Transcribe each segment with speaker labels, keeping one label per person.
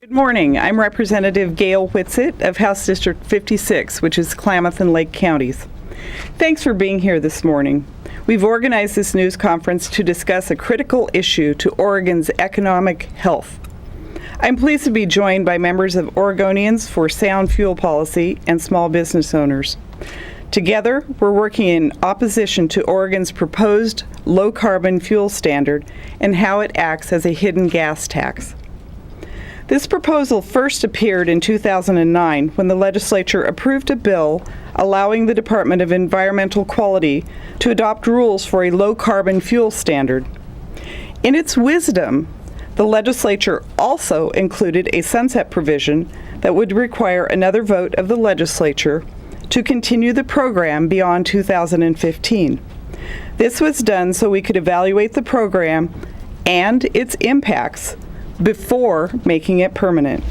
Speaker 1: Good morning. I'm Representative Gail Whitsitt of House District 56, which is Klamath and Lake counties. Thanks for being here this morning. We've organized this news conference to discuss a critical issue to Oregon's economic health. I'm pleased to be joined by members of Oregonians for Sound Fuel Policy and small business owners. Together, we're working in opposition to Oregon's proposed low-carbon fuel standard and how it acts as a hidden gas tax. This proposal first appeared in 2009 when the legislature approved a bill allowing the Department of Environmental Quality to adopt rules for a low-carbon fuel standard. In its wisdom, the legislature also included a sunset provision that would require another vote of the legislature to continue the program beyond 2015. This was done so we could evaluate the program and its impacts before making it permanent.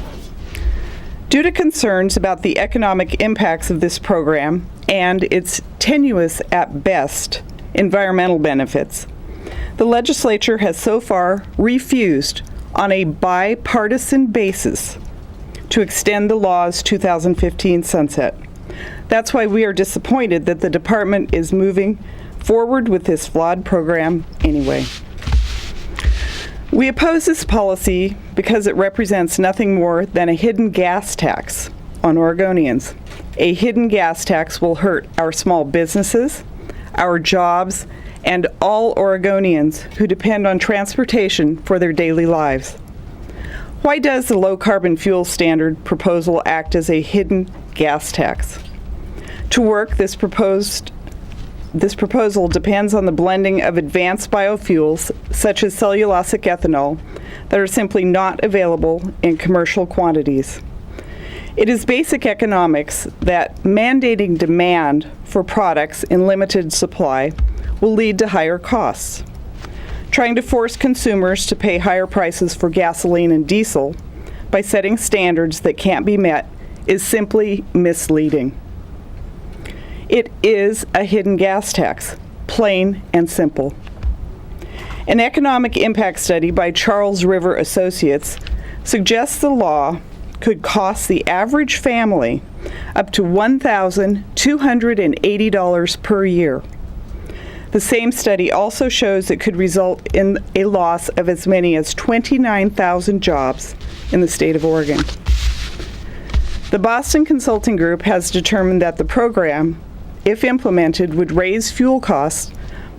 Speaker 1: Due to concerns about the economic impacts of this program and its tenuous at best environmental benefits, the legislature has so far refused on a bipartisan basis to extend the law's 2015 sunset. That's why we are disappointed that the department is moving forward with this flawed program anyway. We oppose this policy because it represents nothing more than a hidden gas tax on Oregonians. A hidden gas tax will hurt our small businesses, our jobs, and all Oregonians who depend on transportation for their daily lives. Why does the low-carbon fuel standard proposal act as a hidden gas tax? To work, this proposal depends on the blending of advanced biofuels, such as cellulosic ethanol, that are simply not available in commercial quantities. It is basic economics that mandating demand for products in limited supply will lead to higher costs. Trying to force consumers to pay higher prices for gasoline and diesel by setting standards that can't be met is simply misleading. It is a hidden gas tax, plain and simple. An economic impact study by Charles River Associates suggests the law could cost the average family up to $1,280 per year. The same study also shows it could result in a loss of as many as 29,000 jobs in the state of Oregon. The Boston Consulting Group has determined that the program, if implemented, would raise fuel costs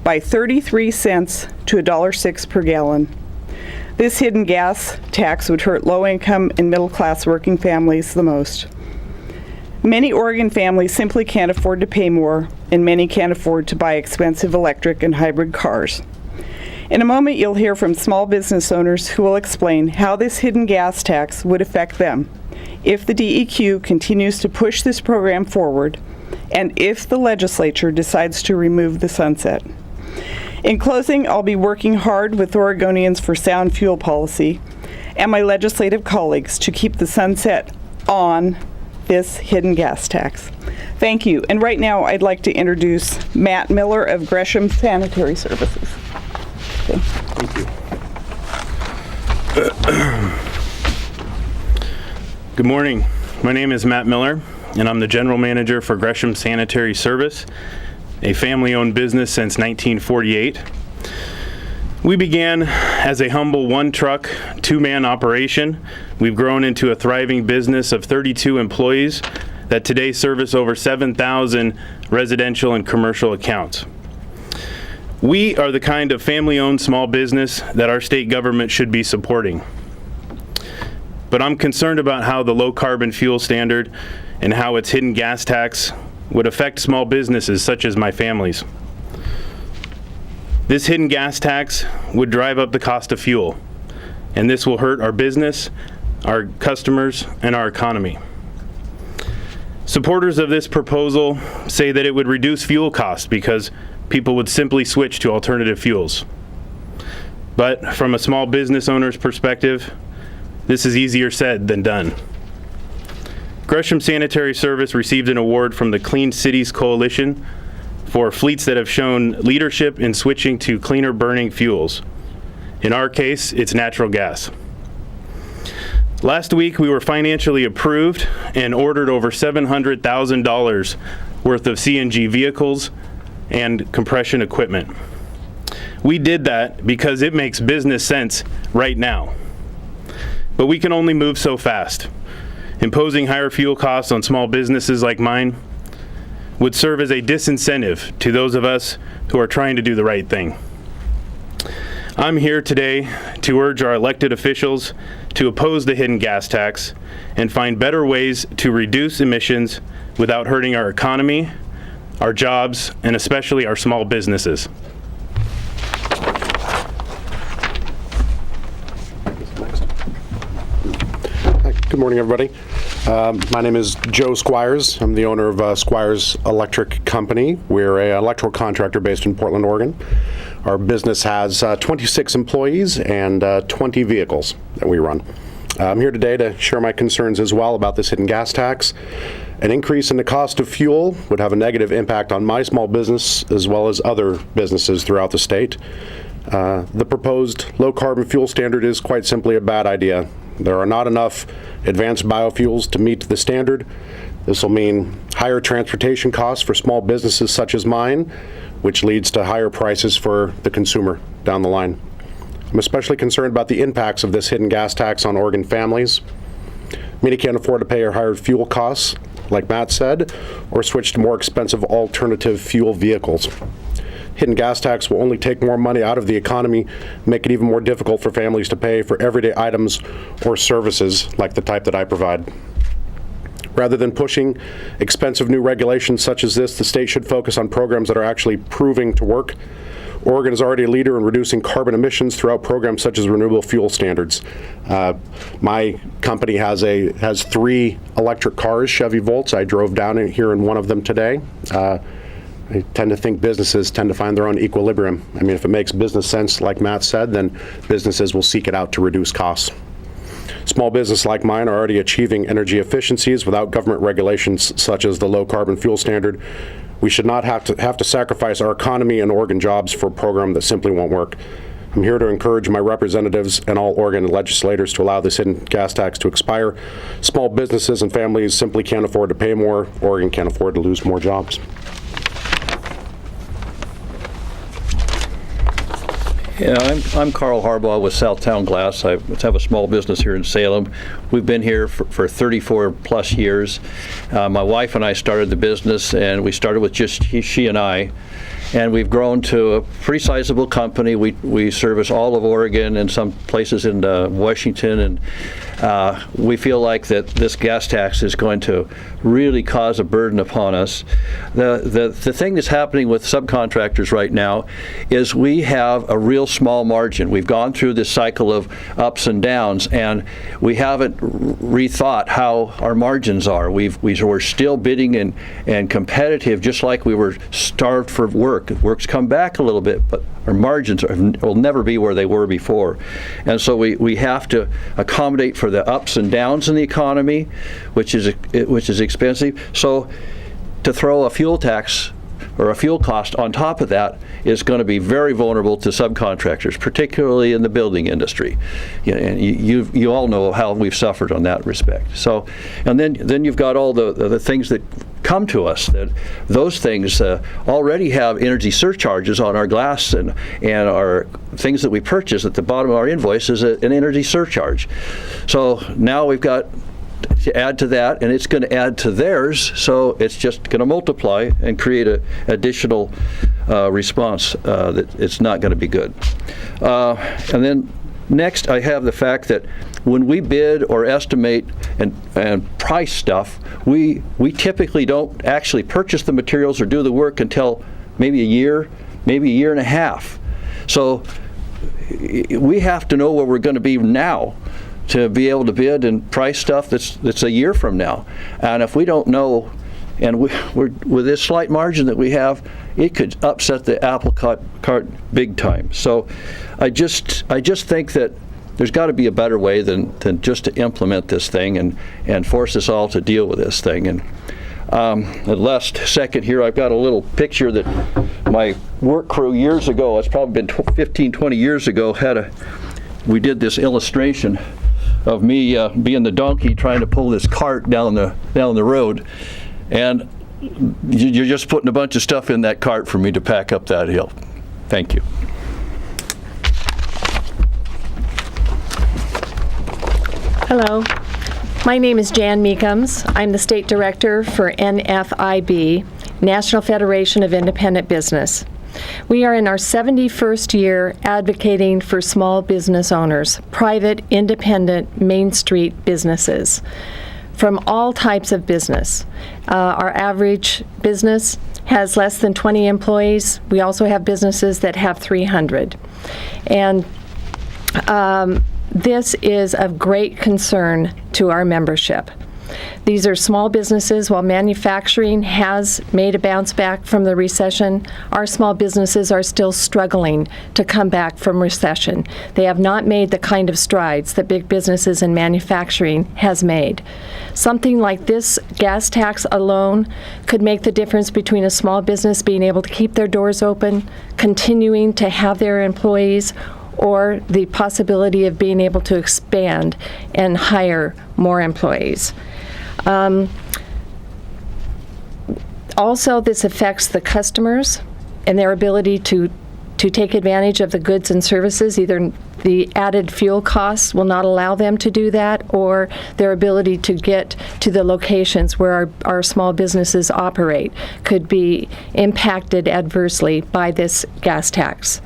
Speaker 1: by 33 cents to $1.06 per gallon. This hidden gas tax would hurt low-income and middle-class working families the most. Many Oregon families simply can't afford to pay more, and many can't afford to buy expensive electric and hybrid cars. In a moment, you'll hear from small business owners who will explain how this hidden gas tax would affect them if the DEQ continues to push this program forward and if the legislature decides to remove the sunset. In closing, I'll be working hard with Oregonians for Sound Fuel Policy and my legislative colleagues to keep the sunset on this hidden gas tax. Thank you. And right now, I'd like to introduce Matt Miller of Gresham Sanitary Services. Okay.
Speaker 2: Thank you. Good morning. My name is Matt Miller, and I'm the General Manager for Gresham Sanitary Service, a family-owned business since 1948. We began as a humble one-truck, two-man operation. We've grown into a thriving business of 32 employees that today service over 7,000 residential and commercial accounts. We are the kind of family-owned small business that our state government should be supporting. But I'm concerned about how the low-carbon fuel standard and how its hidden gas tax would affect small businesses such as my family's. This hidden gas tax would drive up the cost of fuel, and this will hurt our business, our customers, and our economy. Supporters of this proposal say that it would reduce fuel costs because people would simply switch to alternative fuels. But from a small business owner's perspective, this is easier said than done. Gresham Sanitary Service received an award from the Clean Cities Coalition for fleets that have shown leadership in switching to cleaner burning fuels. In our case, it's natural gas. Last week, we were financially approved and ordered over $700,000 worth of CNG vehicles and compression equipment. We did that because it makes business sense right now. But we can only move so fast. Imposing higher fuel costs on small businesses like mine would serve as a disincentive to those of us who are trying to do the right thing. I'm here today to urge our elected officials to oppose the hidden gas tax and find better ways to reduce emissions without hurting our economy, our jobs, and especially our small businesses.
Speaker 3: Good morning, everybody. My name is Joe Squires. I'm the owner of Squires Electric Company. We're an electrical contractor based in Portland, Oregon. Our business has 26 employees and 20 vehicles that we run. I'm here today to share my concerns as well about this hidden gas tax. An increase in the cost of fuel would have a negative impact on my small business as well as other businesses throughout the state. The proposed low-carbon fuel standard is quite simply a bad idea. There are not enough advanced biofuels to meet the standard. This will mean higher transportation costs for small businesses such as mine, which leads to higher prices for the consumer down the line. I'm especially concerned about the impacts of this hidden gas tax on Oregon families. Many can't afford to pay higher fuel costs, like Matt said, or switch to more expensive alternative fuel vehicles. Hidden gas tax will only take more money out of the economy, make it even more difficult for families to pay for everyday items or services like the type that I provide. Rather than pushing expensive new regulations such as this, the state should focus on programs that are actually proving to work. Oregon is already a leader in reducing carbon emissions throughout programs such as renewable fuel standards. My company has 3 electric cars, Chevy Volts. I drove down here in one of them today. I tend to think businesses tend to find their own equilibrium. I mean, if it makes business sense, like Matt said, then businesses will seek it out to reduce costs. Small business like mine are already achieving energy efficiencies without government regulations such as the low carbon fuel standard. We should not have to sacrifice our economy and Oregon jobs for a program that simply won't work. I'm here to encourage my representatives and all Oregon legislators to allow this hidden gas tax to expire. Small businesses and families simply can't afford to pay more. Oregon can't afford to lose more jobs.
Speaker 4: Yeah, I'm Carl Harbaugh with Southtown Glass. I have a small business here in Salem. We've been here for 34 plus years. My wife and I started the business, and we started with just she and I. And we've grown to a pretty sizable company. We service all of Oregon and some places in Washington, and we feel like that this gas tax is going to really cause a burden upon us. The thing that's happening with subcontractors right now is we have a real small margin. We've gone through this cycle of ups and downs, and we haven't rethought how our margins are. We're still bidding and competitive, just like we were starved for work. Work's come back a little bit, but our margins will never be where they were before. And so we have to accommodate for the ups and downs in the economy, which is expensive. So to throw a fuel tax or a fuel cost on top of that is going to be very vulnerable to subcontractors, particularly in the building industry. And you all know how we've suffered on that respect. So, and then you've got all the things that come to us, that those things already have energy surcharges on our glass, and our things that we purchase at the bottom of our invoice is an energy surcharge. So now we've got to add to that, and it's going to add to theirs, so it's just going to multiply and create an additional response that it's not going to be good. And then next, I have the fact that when we bid or estimate and price stuff, we typically don't actually purchase the materials or do the work until maybe a year and a half. So we have to know where we're going to be now to be able to bid and price stuff that's a year from now. And if we don't know, and we're with this slight margin that we have, it could upset the apple cart big time. So I just think that there's got to be a better way than just to implement this thing and force us all to deal with this thing. And the last second here, I've got a little picture that my work crew years ago, it's probably been 15, 20 years ago, we did this illustration of me being the donkey trying to pull this cart down the road, and you're just putting a bunch of stuff in that cart for me to pack up that hill. Thank you.
Speaker 5: Hello, my name is Jan Meachem. I'm the State Director for NFIB, National Federation of Independent Business. We are in our 71st year advocating for small business owners, private, independent, Main Street businesses, from all types of business. Our average business has less than 20 employees. We also have businesses that have 300. And this is of great concern to our membership. These are small businesses. While manufacturing has made a bounce back from the recession, our small businesses are still struggling to come back from recession. They have not made the kind of strides that big businesses in manufacturing has made. Something like this gas tax alone could make the difference between a small business being able to keep their doors open, continuing to have their employees, or the possibility of being able to expand and hire more employees. Also, this affects the customers and their ability to take advantage of the goods and services. Either the added fuel costs will not allow them to do that, or their ability to get to the locations where our small businesses operate could be impacted adversely by this gas tax.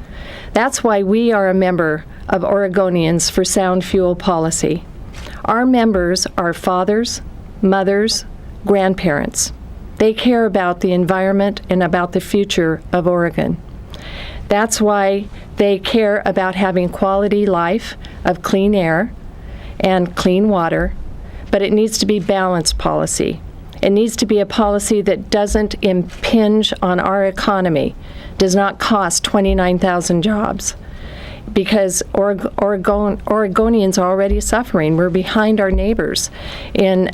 Speaker 5: That's why we are a member of Oregonians for Sound Fuel Policy. Our members are fathers, mothers, grandparents. They care about the environment and about the future of Oregon. That's why they care about having quality life of clean air and clean water, but it needs to be balanced policy. It needs to be a policy that doesn't impinge on our economy, does not cost 29,000 jobs, because Oregonians are already suffering. We're behind our neighbors in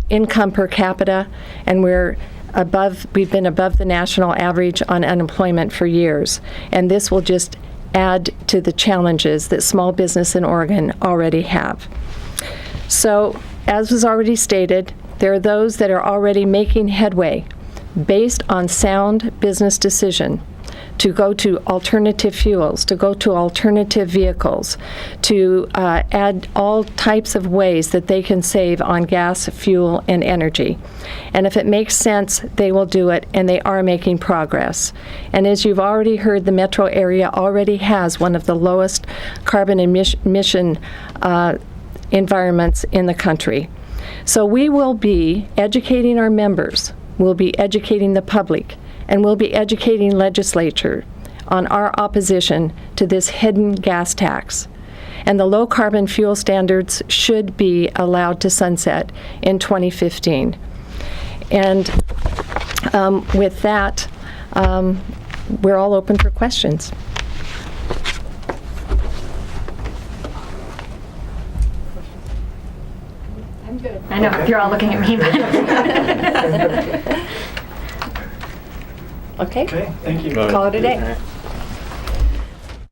Speaker 5: income per capita, and we've been above the national average on unemployment for years. And this will just add to the challenges that small business in Oregon already have. So, as was already stated, there are those that are already making headway based on sound business decision to go to alternative fuels, to go to alternative vehicles, to add all types of ways that they can save on gas, fuel, and energy. And if it makes sense, they will do it, and they are making progress. And as you've already heard, the metro area already has one of the lowest carbon emission environments in the country. So we will be educating our members, we'll be educating the public, and we'll be educating legislature on our opposition to this hidden gas tax. And the low carbon fuel standards should be allowed to sunset in 2015. And with that, we're all open for questions.
Speaker 6: I know, you're all looking at me, but.
Speaker 5: Okay.
Speaker 7: Okay, thank you.
Speaker 5: Call it a day.